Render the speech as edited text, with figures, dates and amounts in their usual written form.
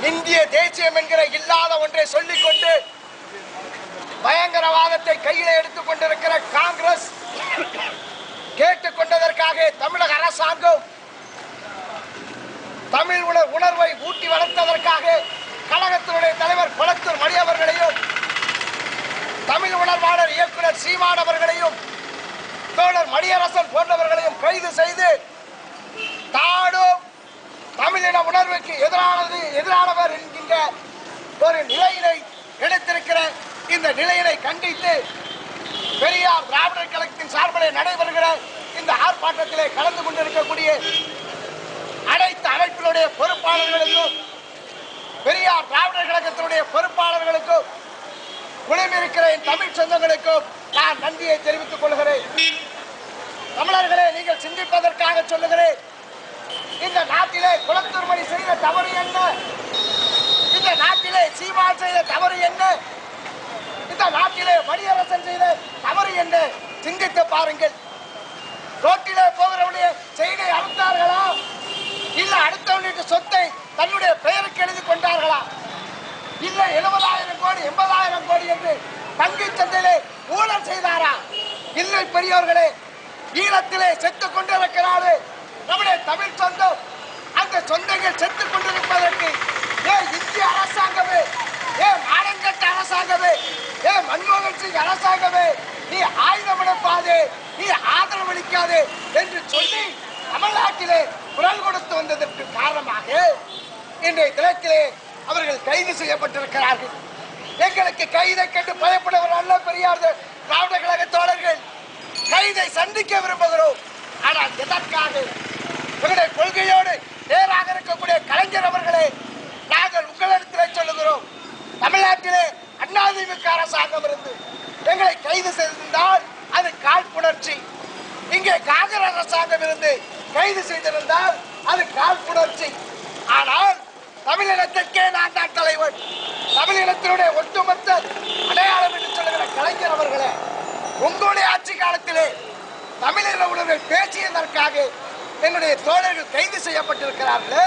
இந்திய தேசியம் என்கிற இல்லாத ஒன்றை சொல்லிக்கொண்டு பயங்கரவாதத்தை கையில எடுத்துக் கொண்டிருக்கிற காங்கிரஸ் கேட்டுக்கொண்டதற்காக தமிழக அரசாங்கம் தமிழ் உணர்வை ஊட்டி வளர்த்ததற்காக கழகத்தினுடைய தலைவர் கொளத்தூர் மணி அவர்களையும் தமிழ் உணர்வாளர் இயக்குனர் சீமான் அவர்களையும் தோழர் மணியரசன் போன்றவர்களையும் கைது செய்து தானும் தமிழின உணர்வுக்கு எதிரானவர் என்கின்ற ஒரு நிலையினை எடுத்திருக்கிற இந்த நிலையினை கண்டித்து பெரியார் திராவிடர் கழகத்தின் சார்பில் நடைபெறுகிற இந்த ஆர்ப்பாட்டத்திலே கலந்து கொண்டிருக்கக்கூடிய அனைத்து அமைப்பினுடைய பொறுப்பாளர்களுக்கும் பெரியார் திராவிடர் கழகத்தினுடைய பொறுப்பாளர்களுக்கும் குழுமிருக்கிற என் தமிழ் சொந்தங்களுக்கும் நான் நன்றியை தெரிவித்துக் கொள்கிறேன். தமிழர்களே, நீங்கள் சிந்திப்பதற்காக சொல்லுகிறேன். இந்த நாட்டிலே குளத்தூர் மணி செய்த தவறு என்ன? இந்த நாட்டிலே சீமான் செய்த தவறு என்ன? இந்த நாட்டிலே மணியரசன் செய்த தவறு என்ன? சிந்தித்து பாருங்கள். ரோட்டிலே போகிறவனுடைய செய்தியை அழுத்தார்களா? இல்ல அடுத்தவனுடைய சொத்தை தன்னுடைய பெயருக்கு எழுதி கொண்டார்களா? இல்ல 70,000 கோடி 80,000 கோடி என்று தங்கி சந்தையிலே ஊழல் செய்தாரா? இல்லை பெரியோர்களே, ஈழத்திலே செத்துக் கொண்டிருக்கிறாரு நம்முடைய தமிழ் சொந்தம். அந்த சொந்தங்கள் செத்துக் கொண்டிருப்பதற்கு இந்திய அரசாங்கமே, மானங்கட்ட அரசாங்கமே, மன்மோகன் சிங் அரசாங்கமே, நீ ஆயுதம் எடுப்பாதே, நீ ஆதரவளிக்காதே என்று சொல்லி தமிழ்நாட்டிலே குரல் கொடுத்து வந்ததற்கு காரணமாக இன்றைய தினத்திலே அவர்கள் கைது செய்யப்பட்டிருக்கிறார்கள். எங்களுக்கு கைதை கண்டு பயப்படுவர் அல்ல பெரியார் திராவிட கழக தோழர்கள். கைதை சந்திக்க விரும்புகிறோம். ஆனால் எதற்காக? எங்களுடைய கொள்கையோடு நேராக இருக்கக்கூடிய கலைஞர் அவர்களே, நாங்கள் உங்களிடத்திலே சொல்லுகிறோம், தமிழ்நாட்டிலே அதிமுக அரசாங்கம் இருந்து எங்களை கைது செய்திருந்தால் அது காழ்ப்புணர்ச்சி. இங்கே காங்கிரஸ் அரசாங்கம் இருந்து கைது செய்திருந்தால் அது காழ்ப்புணர்ச்சி. ஆனால் தமிழினத்திற்கே நான் தான் தலைவர், தமிழினத்தினுடைய ஒட்டுமொத்த அடையாளம் என்று சொல்லுகிற கலைஞர் அவர்களே, உங்களுடைய ஆட்சி காலத்திலே தமிழின உணர்வை பேசியதற்காக என்னுடைய தோழர்கள் கைது செய்யப்பட்டிருக்கிறார்களே.